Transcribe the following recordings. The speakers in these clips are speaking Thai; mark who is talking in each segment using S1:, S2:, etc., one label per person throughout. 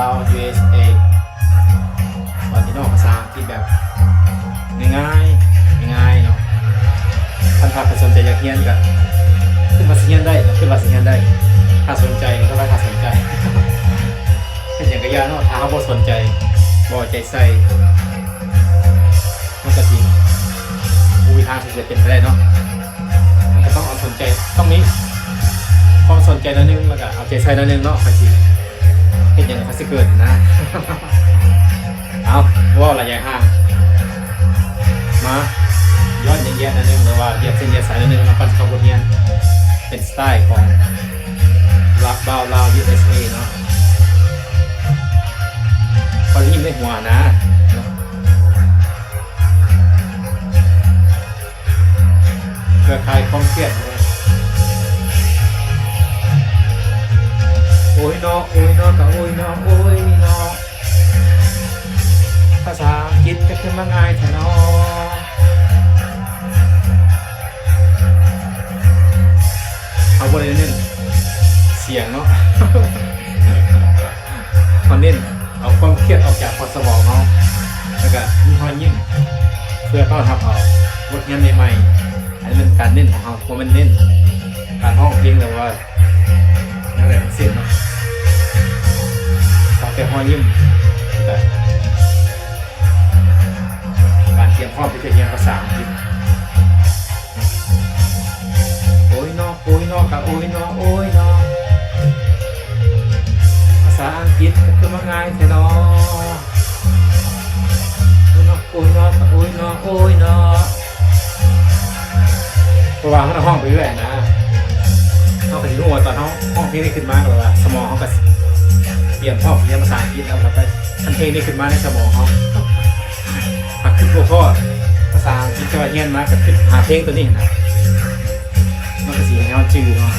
S1: าว USA สอนพี่น้องภาษาอังกฤษแบบง่ายๆง่ายๆเนาะท่านถ้าสนใจอยากเรียนก็ขึ้นมาเรียนได้ขึ้นมาเรียนได้ถ้าสนใจก็ต้องถ้าสนใจเป็นอย่างกระยาเนาะถ้าเขาบ่สนใจบ่ใจใส่มันก็สิมีทางที่จะเป็นไปได้เนาะมันก็ต้องเอาสนใจต้องมีความสนใจนิดนึงแล้วก็เอาใจใส่นิดนึงเนาะภาษีเป็นอย่างภาษีเกิดนะเอาว่าระยะห่างมาย้อนแยะนิดนึงหรือว่าเหยียดเส้นเหยียดสายนิดนึงมาปั่นขบวนเรียนเป็นสไตล์ของรักบ่าวลาว USA เนาะพอได้ยินในหัวนะเครือข่ายความเครียดโอ้ยน้อโอ้ยน้อกับโอ้ยน้อโอ้ยน้อภาษาอังกฤษก็ขึ้นมาง่ายแท้น้อเอาบริเน้นเสียงเนาะมาเน้นเอาความเครียดออกจากพอสมองเนาะแล้วก็มีรอยยิ้มเพื่อต้อนรับเอาบทเรียนใหม่ๆอันนี้เป็นการเน้นของเราเพราะมันเน้นการห้องเพลงเลยว่าอะไรทั้งสิ้นเนาะขอแต่รอยยิ้มแต่การเตรียมพร้อมที่จะเรียนภาษาอังกฤษโอ้ยน้อโอ้ยน้อกับโอ้ยน้อโอ้ยน้อภาษาอังกฤษก็คือมาง่ายแท้น้อโอ้ยน้อโอ้ยน้อกับโอ้ยน้อโอ้ยน้อเพราะว่าเขาห้องไปเรื่อยนะเขาก็จะรู้ว่าตอนเขาห้องเพลงนี้ขึ้นมาแบบว่าสมองเขาก็เตรียมพร้อมเรียนภาษาอังกฤษแล้วครับไปทันเพลงนี้ขึ้นมาในสมองเขาหักขึ้นหัวข้อภาษาอังกฤษจะมาเรียนมาก็ขึ้นหาเพลงตัวนี้นะมันก็สีให้เขาจืดเนาะ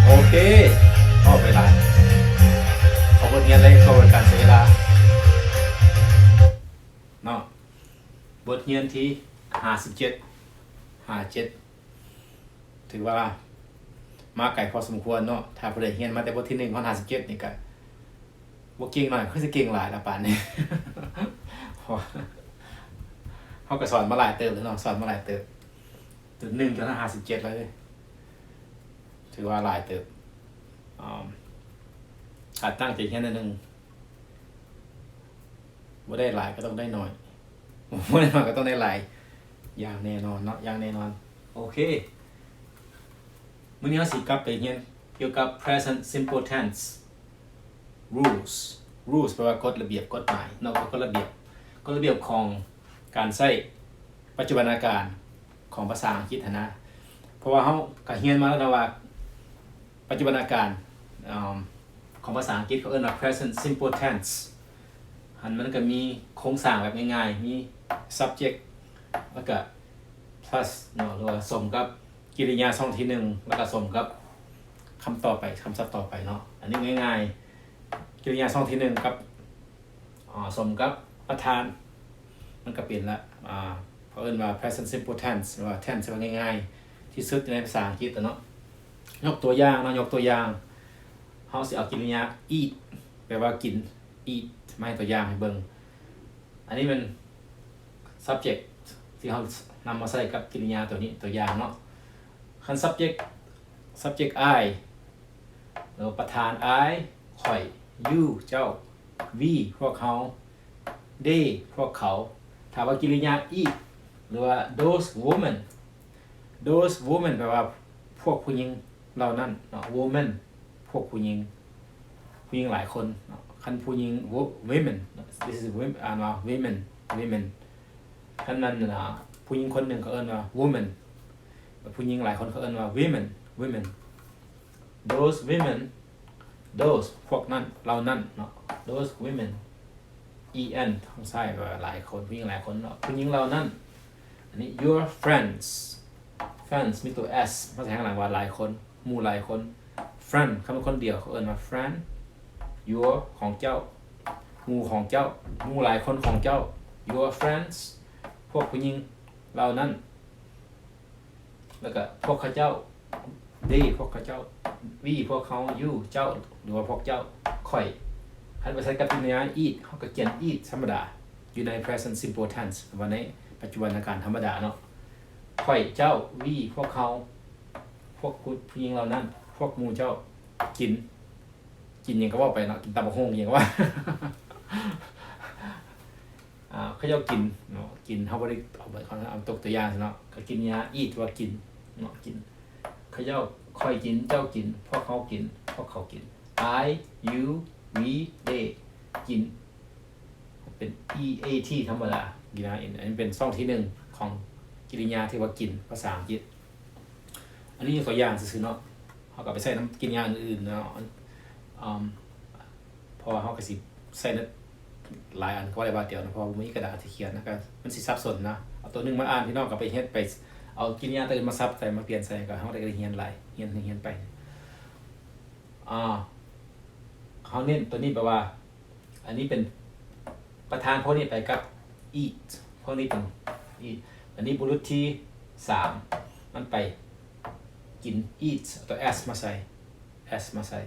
S1: โอเคเข้าเวลาขอบทเรียนเลยเข้าบริการเสียเวลาเนาะบทเรียนที่57ถือว่ามาไกลพอสมควรเนาะถ้าผู้ใดเรียนมาแต่บทที่1ข้อ57นี่ก็บ่เก่งหน่อยคือสิเก่งหลายละป่านนี้เขาก็สอนมาหลายเติมแล้วเนาะสอนมาหลายเติมจุด1จนถึง57เลยถือว่าหลายเติมขาดตั้งใจแค่นั้นนึงบ่ได้หลายก็ต้องได้น้อยบ่ได้น้อยก็ต้องได้หลายอย่างแน่นอนเนาะอย่างแน่นอนโอเคมื้อนี้เราสิกลับไปเรียนเกี่ยวกับ present simple tense rules แปลว่ากฎระเบียบกฎหมายเนาะกฎระเบียบของการใช้ปัจจุบันการของภาษาอังกฤษนะเพราะว่าเฮาก็เรียนมาแล้วนะว่าปัจจุบันการของภาษาอังกฤษเขาเรียกว่า present simple tense มันก็มีโครงสร้างแบบง่ายๆมี subject แล้วก็ plus เนาะหรือว่าสมกับกริยาช่องที่1แล้วก็สมกับคำต่อไปคำศัพท์ต่อไปเนาะอันนี้ง่ายๆกริยาช่องที่1กับสมกับประธานมันก็เปลี่ยนละเขาเรียกว่า present simple tense หรือว่า tense ว่าง่ายๆที่สุดในภาษาอังกฤษเนาะยกตัวอย่างเนาะยกตัวอย่างเฮาสิเอากริยา eat แปลว่ากิน eat มาให้ตัวอย่างให้เบิ่งอันนี้มัน subject ที่เฮานำมาใส่กับกริยาตัวนี้ตัวอย่างเนาะคัน subject I หรือประธาน I ข่อย you เจ้า we พวกเขา they พวกเขาถ้าว่ากิริยา eat หรือว่า those women แปลว่าพวกผู้หญิงเหล่านั้นเนาะ women พวกผู้หญิงหลายคนเนาะคันผู้หญิง women this is women women คันนั้นนะผู้หญิงคนหนึ่งเขาเอิ้นว่า woman ผู้หญิงหลายคนเขาเอิ้นว่า women those พวกนั้นเหล่านั้นเนาะ those women en ทั้งซ้ายว่าหลายคนผู้หญิงหลายคนเนาะผู้หญิงเหล่านั้นอันนี้ your friends มีตัว s ภาษาข้างหลังว่าหลายคนหมู่หลายคน friend คำว่าคนเดียวเขาเอิ้นว่า friend your ของเจ้าหมู่ของเจ้าหมู่หลายคนของเจ้า your friends พวกผู้หญิงเหล่านั้นแล้วก็พวกเขาเจ้า they พวกเขาเจ้า we พวกเขา you เจ้าหรือว่าพวกเจ้าข่อยคันไปใช้กับกริยา eat เขาก็เขียน eat ธรรมดาอยู่ใน present simple tense วันในปัจจุบันการธรรมดาเนาะข่อยเจ้า we พวกเขาพวกผู้หญิงเหล่านั้นพวกหมู่เจ้ากินอย่างก็ว่าไปเนาะกินตำบักหุ่งอย่างก็ว่า เขาเจ้ากินเนาะกินเขาบ่ได้เอาไปเอาตกตัวอย่างเนาะก็กินยา eat ว่ากินเนาะกินเขาเจ้าค่อยกินเจ้ากินพวกเขากินพวกเขากิน I you we they กินเป็น eat ธรรมดากินนะอันนี้เป็นช่องที่1ของกริยาที่ว่ากินภาษาอังกฤษอันนี้ตัวอย่างซื่อๆเนาะเขาก็ไปใส่น้ำกินยาอื่นๆเนาะพอเขาก็สิใส่หลายอันก็ได้บาทเดียวนะเพราะว่ามีกระดาษที่เขียนนะครับมันสิซับซ้อนนะเอาตัวนึงมาอ่านพี่น้องก็ไปเฮ็ดไปเอากินยาตัวอื่นมาซับใส่มาเปลี่ยนใส่ก็เฮาได้เรียนหลายเรียนไปเขาเน้นตัวนี้แปลว่าอันนี้เป็นประธานพวกนี้ไปกับ eat พวกนี้เป็น eat อันนี้บุรุษที่3มันไปกิน eat ตัว s มาใส่ s มาใส่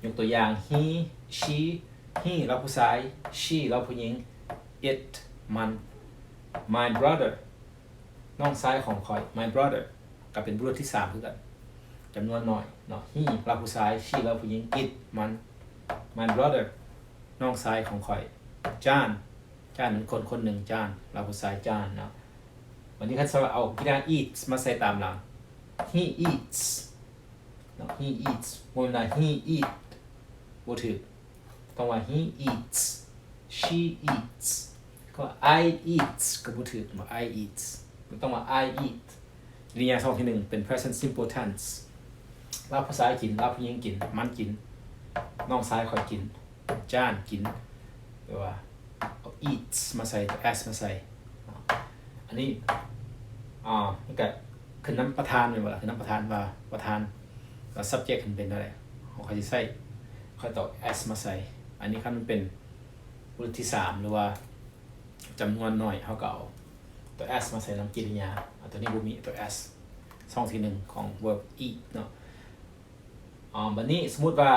S1: ยกตัวอย่าง he she he เราผู้ชาย she เราผู้หญิง it มัน my brother น้องชายของคอย my brother ก็เป็นบุรุษที่3คือกันจำนวนน้อยเนาะ he เราผู้ชาย she เราผู้หญิง it มัน my brother น้องชายของคอยจานเป็นคนหนึ่งจานเราผู้ชายจานเนาะวันนี้เขาจะเอากีฬา eats มาใส่ตามหลัง he eats เนาะ he eats โมเวลา he eat บ่ถือต้องว่า he eats she eats ก็ I eats ก็บ่ถือว่า I eats ต้องว่า I eat กริยาช่องที่1เป็น present simple tense เราผู้ชายกินเราผู้หญิงกินมันกินน้องชายคอยกินจานกินหรือว่าเอา eats มาใส่ s มาใส่อันนี้มันก็ขึ้นน้ำประธานเลยว่าขึ้นน้ำประธานว่าประธานแล้ว subject ขึ้นเป็นอะไรเขาจะใส่ค่อยต่อ s มาใส่อันนี้ครับมันเป็นบุรุษที่3หรือว่าจำนวนน้อยเขาก็เอาตัว s มาใส่น้ำกริยาตัวนี้บ่มีตัว s ช่องที่1ของ verb eat เนาะบัดนี้สมมุติว่า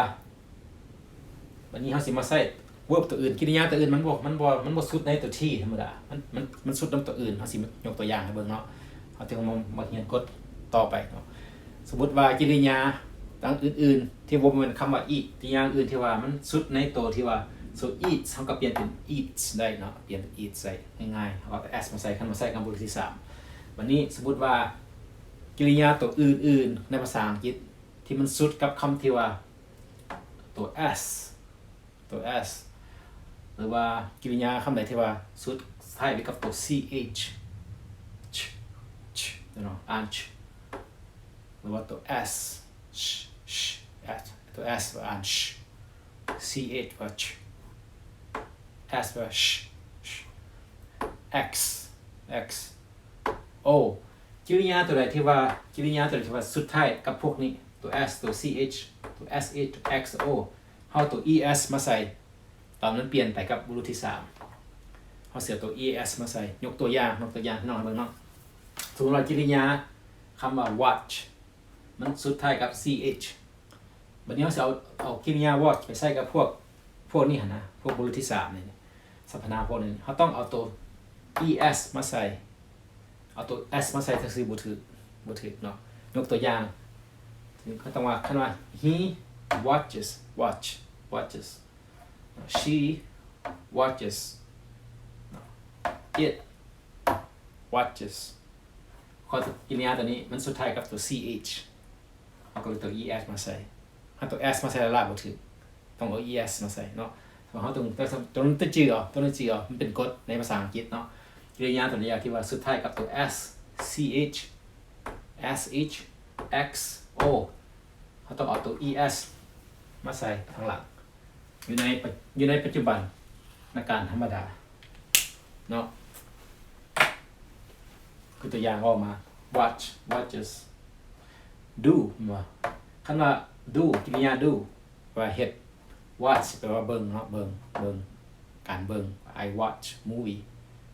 S1: บัดนี้เขาสิมาใส่ verb ตัวอื่นกริยาตัวอื่นมันบ่สุดในตัวที่ธรรมดามันสุดนำตัวอื่นเขาสิยกตัวอย่างให้เบิ่งเนาะเขาถึงมาเรียนกฎต่อไปเนาะสมมุติว่ากริยาต่างอื่นๆที่บ่แม่นคำว่า eat กริยาอื่นที่ว่ามันสุดในตัวที่ว่า so eat เขาก็เปลี่ยนเป็น eats ได้เนาะเปลี่ยนเป็น eat ใส่ง่ายๆเขาก็ s มาใส่คันมาใส่คำบุรุษที่3วันนี้สมมุติว่ากริยาตัวอื่นๆในภาษาอังกฤษที่มันสุดกับคำที่ว่าตัว s หรือว่ากริยาคำใดที่ว่าสุดท้ายด้วยกับตัว ch เนาะอ่านหรือว่าตัว s ตัว s ว่าอ่าน ch ว่า ch s ว่า sh x o กริยาตัวใดที่ว่าสุดท้ายกับพวกนี้ตัว s ตัว ch ตัว sh ตัว x o เฮาตัว es มาใส่ตอนนั้นเปลี่ยนไปกับบุรุษที่3เฮาเสียตัว es มาใส่ยกตัวอย่างพี่น้องเบิ่งเนาะสมมุติว่ากริยาคำว่า watch มันสุดท้ายกับ ch บัดนี้เฮาสิเอากริยา watch ไปใส่กับพวกนี้หั่นนะพวกบุรุษที่3นี่สรรพนามพวกนี้เฮาต้องเอาตัว es มาใส่เอาตัว s มาใส่ซื่อๆบ่ถูกเนาะยกตัวอย่างเขาต้องว่าคันว่า he watches she watches it watches ข้อกิริยาตัวนี้มันสุดท้ายกับตัว ch เอาก็เลยตัว es มาใส่ถ้าตัว s มาใส่แล้วบ่ถูกต้องเอา es มาใส่เนาะเพราะเฮาต้องตัวจื่อมันเป็นกฎในภาษาอังกฤษเนาะกริยาตัวนี้ที่ว่าสุดท้ายกับตัว s ch sh x o เขาต้องเอาตัว es มาใส่ข้างหลังอยู่ในปัจจุบันในการธรรมดาเนาะคือตัวอย่างออกมา watches do ว่าคำว่า do กริยา do ว่าเฮ็ด watch แปลว่าเบิ่งเนาะเบิ่งการเบิ่ง I watch movie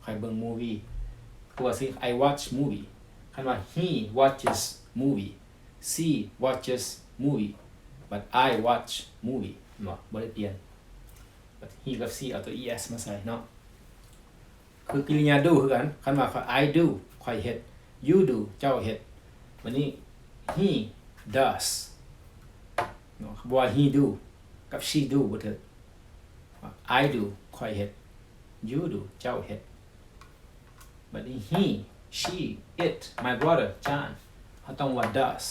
S1: ใครเบิ่ง movie คือว่าสิ I watch movie คำว่า he watches movie she watches movie but I watch movie เนาะบ่ได้เปลี่ยน but he กับ she เอาตัว es มาใส่เนาะคือกริยา do คือกันคันว่า I do ข่อยเฮ็ด you do เจ้าเฮ็ดวันนี้ he does เนาะบ่ว่า he do กับ she do บ่เถิด I do ข่อยเฮ็ด you do เจ้าเฮ็ดบัดนี้ he she it my brother John เขาต้องว่า does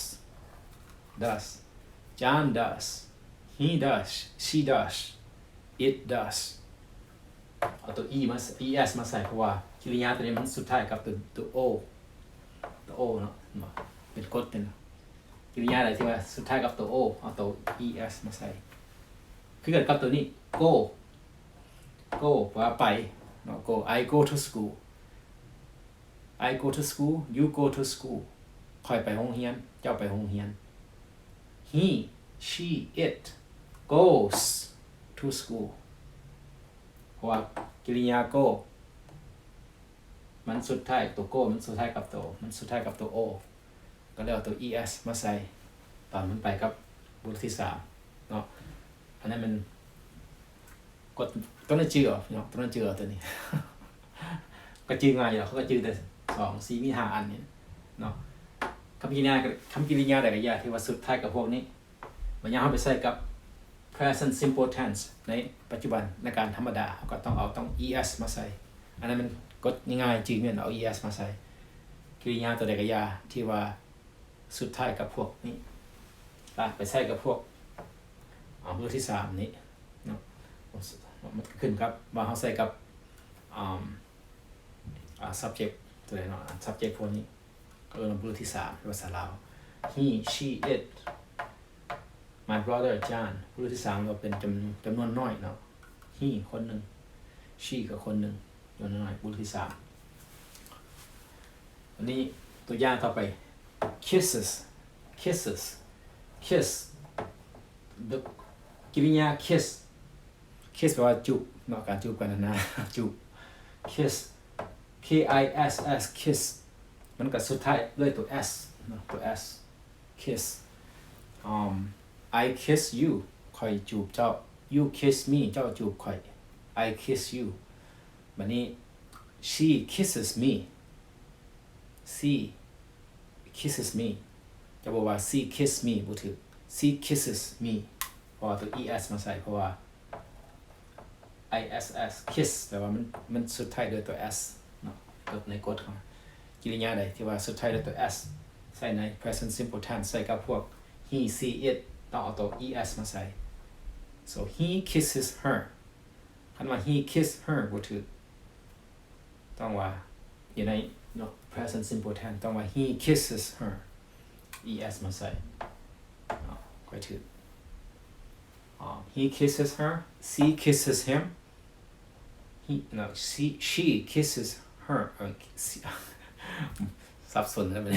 S1: John does he does she does it does เอาตัว e มา es มาใส่เพราะว่ากริยาตัวนี้มันสุดท้ายกับตัว o เนาะเป็นกฎเป็นกริยาอะไรที่ว่าสุดท้ายกับตัว o เอาตัว es มาใส่คือเกิดกับตัวนี้ go แปลว่าไปเนาะ go I go to school I go to school you go to school ค่อยไปโรงเรียนเจ้าไปโรงเรียน he she it goes to school เพราะว่ากิริยา go มันสุดท้ายตัว go มันสุดท้ายกับตัว o ก็เลยเอาตัว es มาใส่ตอนมันไปกับบุรุษที่3เนาะอันนั้นมันกดต้นจื่อเนาะต้นจื่อตัวนี้ ก็จื่อง่ายอยู่เขาก็จื่อแต่2 4มี5อันนี้เนาะคำกริยาใดก็อย่าที่ว่าสุดท้ายกับพวกนี้มันยังเอาไปใส่กับ present simple tense ในปัจจุบันในการธรรมดาก็ต้องเอาes มาใส่อันนั้นมันกดง่ายๆจื่อเนี่ยเอา es มาใส่กริยาตัวใดก็อย่าที่ว่าสุดท้ายกับพวกนี้ไปใส่กับพวกเรื่องที่3นี้เนาะมันขึ้นครับว่าเขาใส่กับ subject ตัวไหนเนาะ subject พวกนี้ก็เรื่องที่3ภาษาลาว he she it my brother John เรื่องที่3เราเป็นจำนวนน้อยเนาะ he คนหนึ่ง she ก็คนหนึ่งจำนวนน้อยเรื่องที่3วันนี้ตัวอย่างต่อไป kisses kiss กิริยา kiss แปลว่าจูบเนาะการจูบกันนะจูบ kiss kiss มันก็สุดท้ายด้วยตัว s เนาะตัว s kiss I kiss you ค่อยจูบเจ้า you kiss me เจ้าจูบค่อย I kiss you บัดนี้ she kisses me she kisses me จะบอกว่า she kiss me บ่ถูก she kisses me เพราะว่าตัว es มาใส่เพราะว่า iss kiss แปลว่ามันสุดท้ายด้วยตัว s เนาะในกฎของกิริยาใดที่ว่าสุดท้ายด้วยตัว s ใส่ใน present simple tense ใส่กับพวก he she it ต้องเอาตัว es มาใส่ so he kisses her คันว่า he kiss her บ่ถูกต้องว่าอยู่ใน present simple tense ต้องว่า he kisses her es มาใส่ค่อยถูกhe kisses her she kisses him she kisses her สับสนแล้วมัน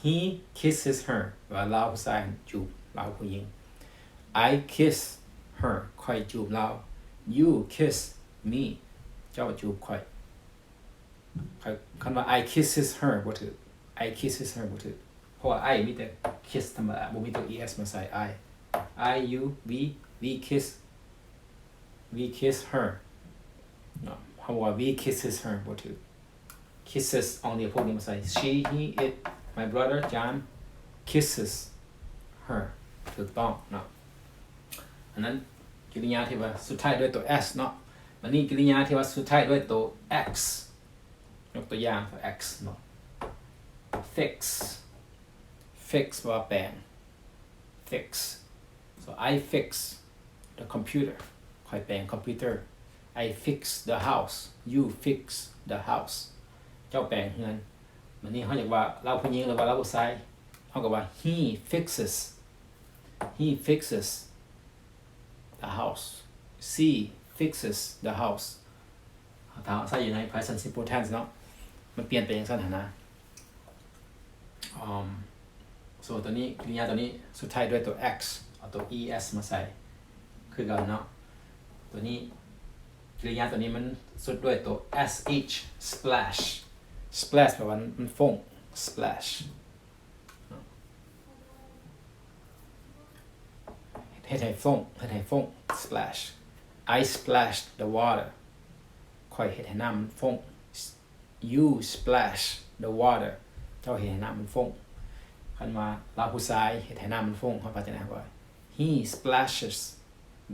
S1: he kisses her ว่าเราผู้ชายจูบเราผู้หญิง I kiss her ค่อยจูบเรา you kiss me เจ้าจูบค่อยคำว่า I kisses her บ่ถูก I kisses her บ่ถูกเพราะว่า I มีแต่ kiss ธรรมดาบ่มีตัว es มาใส่ I you we kiss her เนาะเพราะว่า we kisses her บ่ถูก kisses เอาเนี่ยพวกนี้มาใส่ she he it my brother John kisses her ถูกต้องเนาะอันนั้นกริยาที่ว่าสุดท้ายด้วยตัว s เนาะอันนี้กริยาที่ว่าสุดท้ายด้วยตัว x ยกตัวอย่างตัว x เนาะ fix ว่าแปลง fix so I fix the computer ค่อยแปลง computer I fix the house you fix the house เจ้าแปลงเฮือนวันนี้เขาอยากว่าเราผู้หญิงหรือว่าเราผู้ชายเขาก็ว่า he fixes the house she fixes the house ถ้าใส่อยู่ใน present simple tense เนาะมันเปลี่ยนไปอย่างสั้นนะส่วนตัวนี้กริยาตัวนี้สุดท้ายด้วยตัว x เอาตัว es มาใส่คือกันเนาะตัวนี้กริยาตัวนี้มันสุดด้วยตัว splash แปลว่ามันฟง splash ให้ฟง splash I splashed the water ค่อยเฮ็ดให้น้ำมันฟง you splash the water เจ้าเฮ็ดให้น้ำมันฟงคันว่าเราผู้ชายเฮ็ดให้น้ำมันฟงเขาก็จะได้ว่า he splashes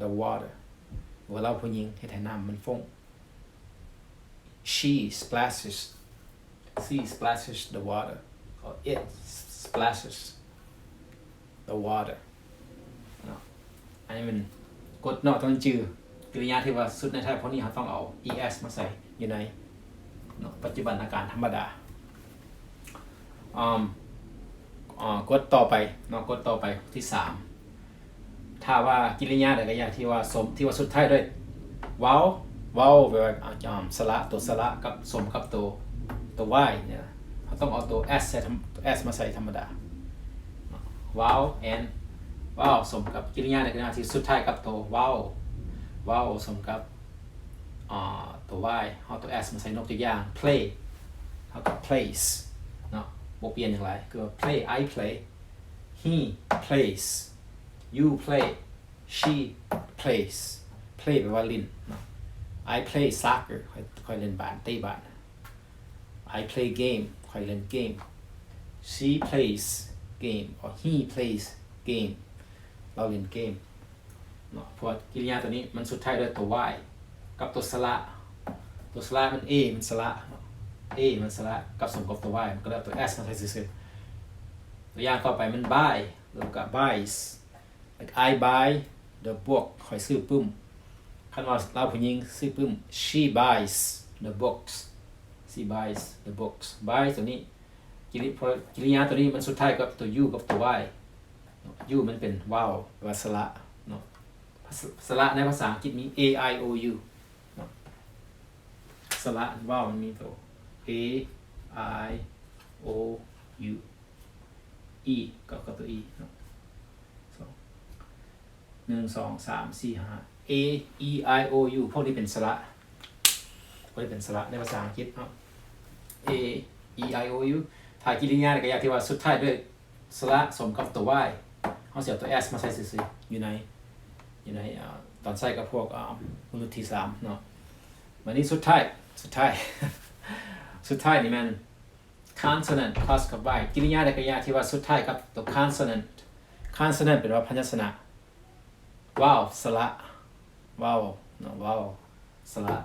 S1: the water ว่าเราผู้หญิงเฮ็ดให้น้ำมันฟง she splashes the water or it splashes the water เนาะอันนี้มันกฎเนาะต้องจื้อกริยาที่ว่าสุดในไทยพวกนี้เขาต้องเอา es มาใส่อยู่ในเนาะปัจจุบันอาการธรรมดากฎต่อไปเนาะกฎต่อไปที่3ถ้าว่ากิริยาใดก็อย่างที่ว่าสุดท้ายด้วยว้าวแบบสระตัวสระกับสมกับตัว y เนี่ยเขาต้องเอาตัว s มาใส่ธรรมดาว้าว and ว้าวสมกับกิริยาใดก็อย่างที่สุดท้ายกับตัวว้าวสมกับตัว y เอาตัว s มาใส่นกตัวอย่าง play เท่ากับ plays เนาะบวกเปลี่ยนอย่างไรคือ play I play he plays you play she plays play แปลว่าเล่นเนาะ I play soccer ค่อยเล่นบาสเตะบาส I play game ค่อยเล่นเกม she plays game or he plays game เราเล่นเกมเนาะเพราะกิริยาตัวนี้มันสุดท้ายด้วยตัว y กับตัวสระมัน a มันสระA มันสระกับสมกับตัว y มันก็ได้ตัว s มาใส่ซื่อๆตัวอย่างต่อไปมัน buy แล้วก็ buys like I buy the book คอยซื้อปึ้มคันว่าเราผู้หญิงซื้อปึ้ม she buys the books buy ตัวนี้กิริยาตัวนี้มันสุดท้ายกับตัว u กับตัว y u มันเป็น vowel แปลว่าสระเนาะสระในภาษาอังกฤษมี a i o u เนาะสระ vowel มันมีตัวA I O U E กับตัว E เนาะ1 2 3 4 5 A E I O U พวกนี้เป็นสระในภาษาอังกฤษเนาะ A E I O U ถ้ากิริยาก็อย่างที่ว่าสุดท้ายด้วยสระสมกับตัว Y เขาเสียตัว S มาใส่ซื่อๆอยู่ในตอนใส่กับพวกมนุษย์ที่3เนาะวันนี้สุดท้าย สุดท้ายนี่มัน consonant plus กับ y กิริยาใดก็อย่างที่ว่าสุดท้ายกับตัว consonant เป็นว่าพยัญชนะ vowel สระ vowel สระ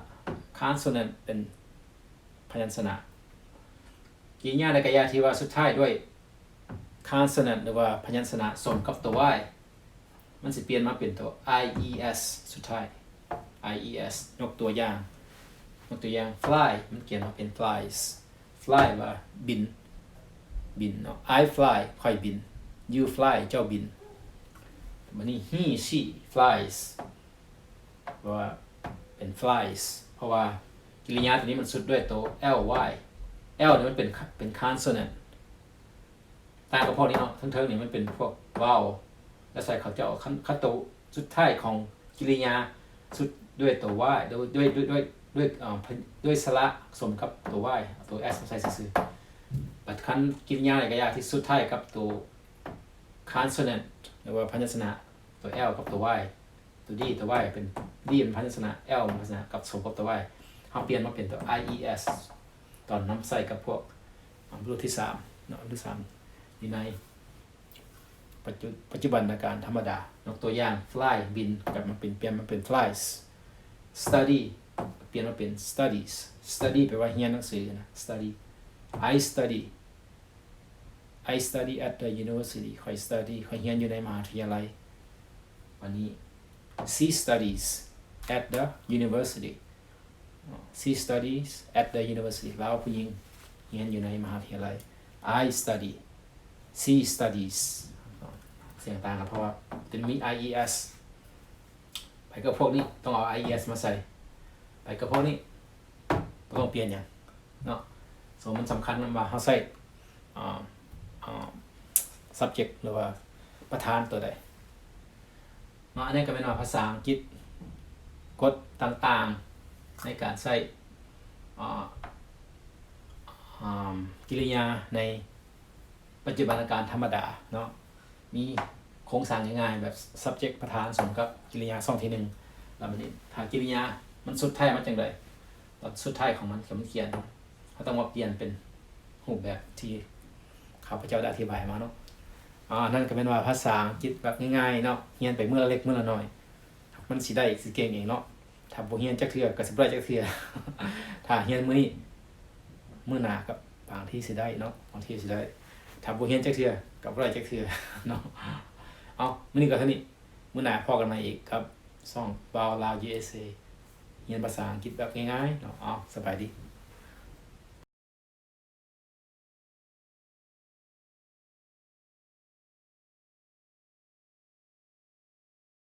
S1: consonant เป็นพยัญชนะกิริยาใดก็อย่างที่ว่าสุดท้ายด้วย consonant หรือว่าพยัญชนะสมกับตัว y มันสิเปลี่ยนมาเป็นตัว ies สุดท้าย ies ยกตัวอย่างfly มันเขียนมาเป็น fly ว่าบินเนาะ I fly ค่อยบิน you fly เจ้าบินวันนี้ he she flies ว่าเป็น flies เพราะว่ากิริยาตัวนี้มันสุดด้วยตัว ly l เนี่ยมันเป็น consonant ต่างกับพวกนี้เนาะทั้งๆนี่มันเป็นพวก vowel แล้วใส่เขาจะเอาขั้นตัวสุดท้ายของกิริยาสุดด้วยตัว y ด้วยสระสมกับตัว y ตัว s มาใส่ซื่อๆบัดคันกิริยาอะไรก็อย่างที่สุดท้ายกับตัว consonant หรือว่าพยัญชนะตัว l กับตัว y ตัว d ตัว y เป็น d เป็นพยัญชนะ l เป็นพยัญชนะกับสมกับตัว y เขาเปลี่ยนมาเป็นตัว ies ตอนน้ำใส่กับพวกรุ่นที่3เนาะรุ่นที่3อยู่ในปัจจุบันการธรรมดายกตัวอย่าง fly บินแบบมันเปลี่ยนมาเป็น flies study เปลี่ยนมาเป็น study แปลว่าเรียนหนังสือนะ study I study at the university ค่อย study ค่อยเรียนอยู่ในมหาวิทยาลัยวันนี้ she studies at the universityเราผู้หญิงเรียนอยู่ในมหาวิทยาลัย I study she studies เสียงต่างกันเพราะว่าจะมี ies ไปกับพวกนี้ต้องเอา ies มาใส่ไปกับพวกนี้ต้องเปลี่ยนอย่างเนาะสมมันสำคัญว่าเขาใส่ subject หรือว่าประธานตัวใดเนาะอันนี้ก็เป็นภาษาอังกฤษกฎต่างๆในการใส่กิริยาในปัจจุบันการธรรมดาเนาะมี ครงสร้างง่ายๆแบบ subject ประธานสมกับกริยา2ที1แล้วมันนี้ถ้ากริยามันสุดท้ายมันจังไดตอนสุดท้ายของมันก็มันเขียนเขาต้องมาเปลี่ยนเป็นรูปแบบที่ข้าพเจ้าได้อธิบายมาเนาะนั่นก็เป็นว่าภาษาอังกฤษแบบง่ายๆเนาะเรียนไปมื้อละเล็กมื้อละน้อยมันสิได้สิเก่งเองเนาะถ้าบ่เรียนจักเทื่อก็สิบ่ได้จักเทื่อ ถ้าเรียนมื้อนี้มื้อหน้าก็บางทีสิได้เนาะบางทีสิได้ถ้าบ่เรียนจักเทื่อก็บ่ได้จักเทื่อ เนาะมื้อนี้ก็เท่านี้มื้อหน้าพอกันใหม่อีกครับช่อง Bao Lao USA เรียนภาษาอังกฤษแบบง่ายๆเนาะสบายดี